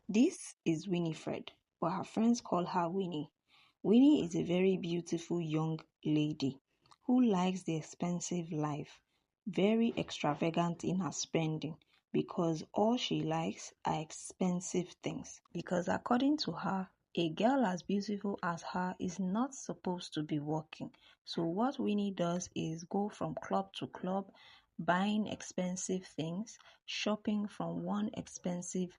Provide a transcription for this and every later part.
This is Winifred, but her friends call her Winnie. Winnie is a very beautiful young lady who likes the expensive life, very extravagant in her spending because all she likes are expensive things. Because according to her, a girl as beautiful as her is not supposed to be working. So what Winnie does is go from club to club, buying expensive things, shopping from one expensive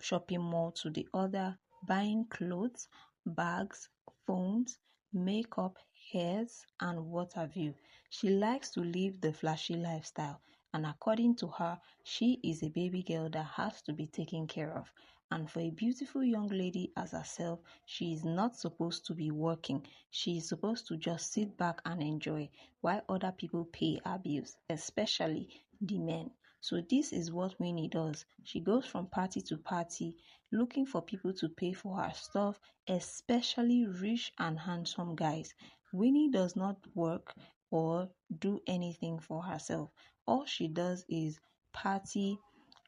shopping mall to the other, buying clothes, bags, phones, makeup, hairs, and what have you. She likes to live the flashy lifestyle, and according to her, she is a baby girl that has to be taken care of. And for a beautiful young lady as herself, she is not supposed to be working. She is supposed to just sit back and enjoy while other people pay her bills, especially the men. So this is what Winnie does. She goes from party to party looking for people to pay for her stuff, especially rich and handsome guys. Winnie does not work or do anything for herself. All she does is party,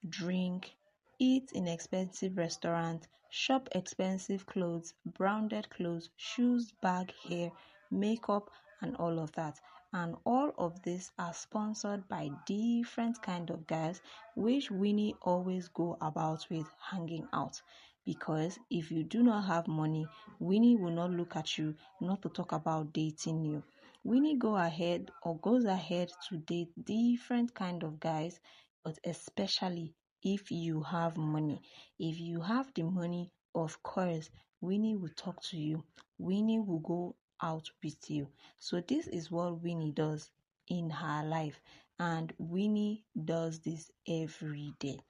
drink, eat in expensive restaurants, shop expensive clothes, branded clothes, shoes, bag, hair, makeup, and all of that. And all of this are sponsored by different kind of guys, which Winnie always go about with hanging out. Because if you do not have money, Winnie will not look at you, not to talk about dating you. Winnie goes ahead to date different kind of guys, but especially if you have money. If you have the money, of course, Winnie will talk to you. Winnie will go out with you. So this is what Winnie does in her life, and Winnie does this every day.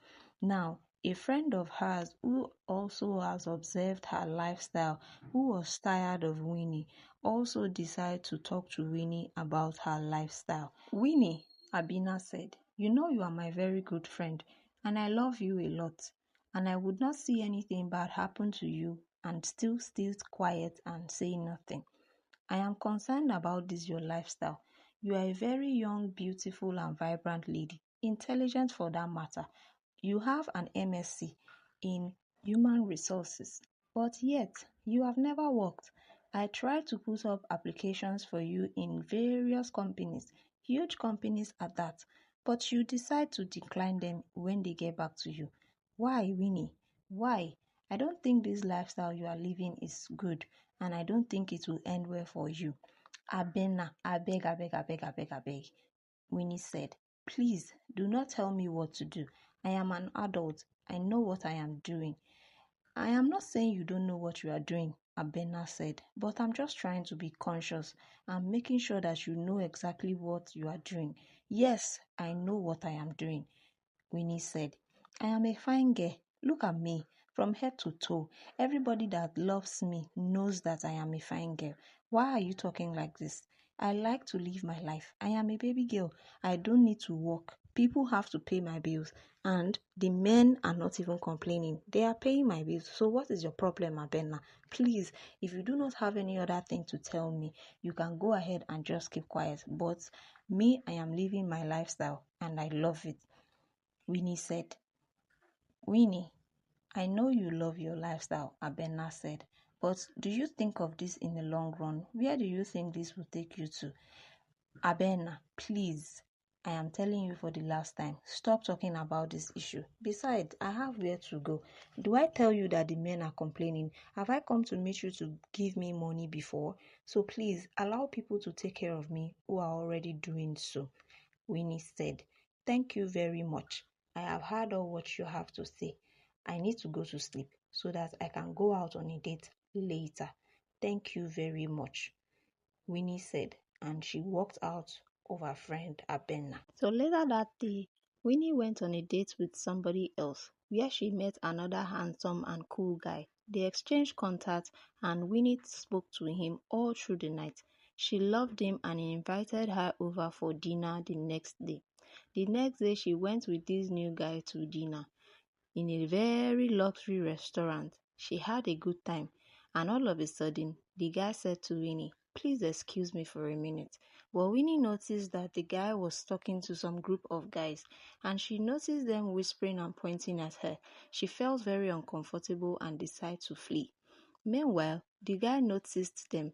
Now, a friend of hers who also has observed her lifestyle, who was tired of Winnie, also decided to talk to Winnie about her lifestyle. Winnie, Abina said, "You know you are my very good friend, and I love you a lot, and I would not see anything bad happen to you and still stay quiet and say nothing. I am concerned about this your lifestyle. You are a very young, beautiful, and vibrant lady, intelligent for that matter. You have an MSc in human resources, but yet you have never worked. I tried to put up applications for you in various companies, huge companies at that, but you decide to decline them when they get back to you. Why, Winnie? Why? I don't think this lifestyle you are living is good, and I don't think it will end well for you. Abena, abeg. Winnie said, "Please do not tell me what to do. I am an adult. I know what I am doing." "I am not saying you don't know what you are doing," Abena said, "but I'm just trying to be conscious and making sure that you know exactly what you are doing." "Yes, I know what I am doing," Winnie said. "I am a fine girl. Look at me, from head to toe. Everybody that loves me knows that I am a fine girl. Why are you talking like this? I like to live my life. I am a baby girl. I don't need to work. People have to pay my bills. And the men are not even complaining. They are paying my bills. So what is your problem, Abena? Please, if you do not have any other thing to tell me, you can go ahead and just keep quiet. But me, I am living my lifestyle and I love it," Winnie said. "Winnie, I know you love your lifestyle," Abena said, "but do you think of this in the long run? Where do you think this will take you to?" "Abena, please, I am telling you for the last time, stop talking about this issue. Besides, I have where to go. Do I tell you that the men are complaining? Have I come to meet you to give me money before? So please, allow people to take care of me who are already doing so," Winnie said. "Thank you very much. I have heard all what you have to say. I need to go to sleep so that I can go out on a date later. Thank you very much," Winnie said, and she walked out of her friend Abena. So later that day, Winnie went on a date with somebody else, where she met another handsome and cool guy. They exchanged contacts, and Winnie spoke to him all through the night. She loved him, and he invited her over for dinner the next day. The next day, she went with this new guy to dinner in a very luxury restaurant. She had a good time, and all of a sudden, the guy said to Winnie, please excuse me for a minute. But Winnie noticed that the guy was talking to some group of guys, and she noticed them whispering and pointing at her. She felt very uncomfortable and decided to flee. Meanwhile, the guy noticed them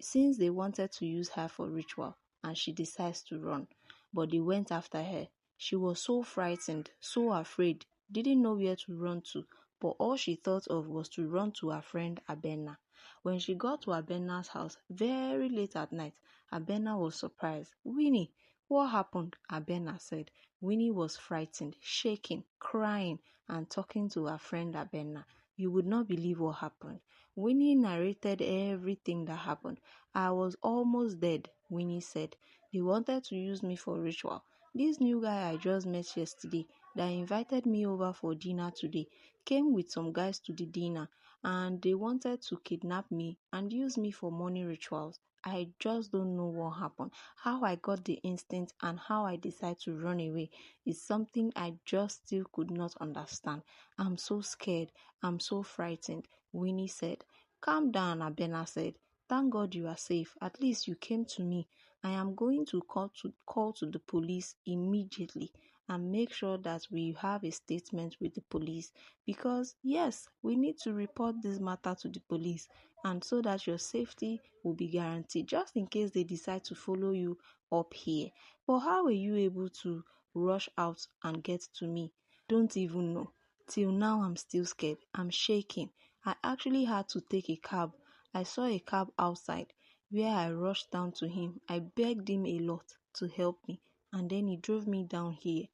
since they wanted to use her for ritual, and she decides to run. But they went after her. She was so frightened, so afraid, didn't know where to run to, but all she thought of was to run to her friend Abena. When she got to Abena's house very late at night, Abena was surprised. Winnie, what happened? Abena said. Winnie was frightened, shaking, crying, and talking to her friend Abena. You would not believe what happened. Winnie narrated everything that happened. I was almost dead, Winnie said. They wanted to use me for ritual. This new guy I just met yesterday that invited me over for dinner today came with some guys to the dinner, and they wanted to kidnap me and use me for money rituals. I just don't know what happened. How I got the instinct and how I decided to run away is something I just still could not understand. I'm so scared. I'm so frightened, Winnie said. Calm down, Abena said. Thank God you are safe. At least you came to me. I am going to call to the police immediately and make sure that we have a statement with the police, because yes, we need to report this matter to the police, and so that your safety will be guaranteed just in case they decide to follow you up here. But how were you able to rush out and get to me? Don't even know. Till now I'm still scared. I'm shaking. I actually had to take a cab. I saw a cab outside where I rushed down to him. I begged him a lot to help me, and then he drove me down here.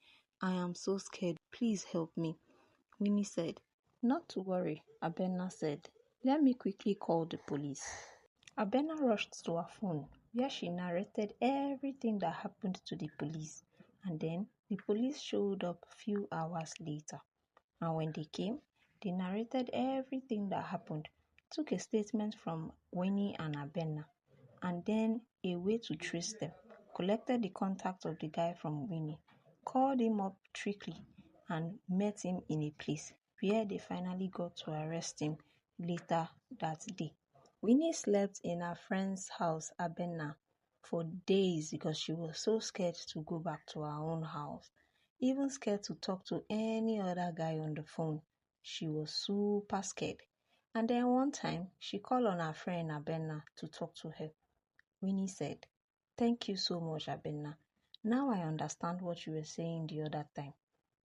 I am so scared. Please help me, Winnie said. Not to worry, Abena said. Let me quickly call the police. Abena rushed to her phone, where she narrated everything that happened to the police, and then the police showed up a few hours later. And when they came, they narrated everything that happened, took a statement from Winnie and Abena, and then a way to trace them, collected the contact of the guy from Winnie, called him up trickly, and met him in a place where they finally got to arrest him later that day. Winnie slept in her friend's house, Abena, for days because she was so scared to go back to her own house, even scared to talk to any other guy on the phone. She was super scared. And then one time, she called on her friend Abena to talk to her. Winnie said, Thank you so much, Abena. Now I understand what you were saying the other time.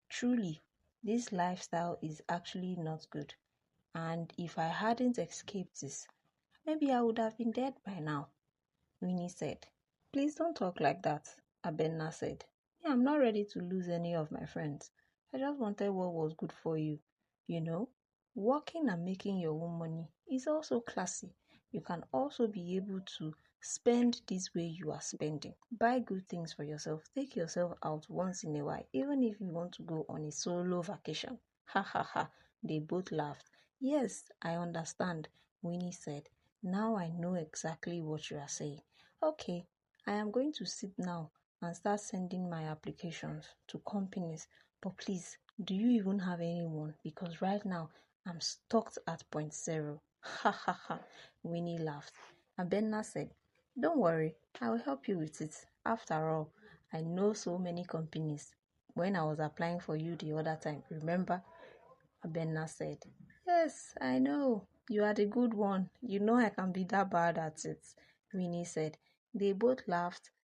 Truly, this lifestyle is actually not good. And if I hadn't escaped this, maybe I would have been dead by now, Winnie said. Please don't talk like that, Abena said. Yeah, I'm not ready to lose any of my friends. I just wanted what was good for you. You know, working and making your own money is also classy. You can also be able to spend this way you are spending. Buy good things for yourself. Take yourself out once in a while, even if you want to go on a solo vacation. Ha ha ha. They both laughed. Yes, I understand, Winnie said. Now I know exactly what you are saying. Okay, I am going to sit now and start sending my applications to companies. But please, do you even have anyone? Because right now, I'm stuck at point zero. Ha ha ha, Winnie laughed. And Benna said, Don't worry, I will help you with it. After all, I know so many companies. When I was applying for you the other time, remember? Benna said, Yes, I know. You are the good one. You know I can be that bad at it, Winnie said. They both laughed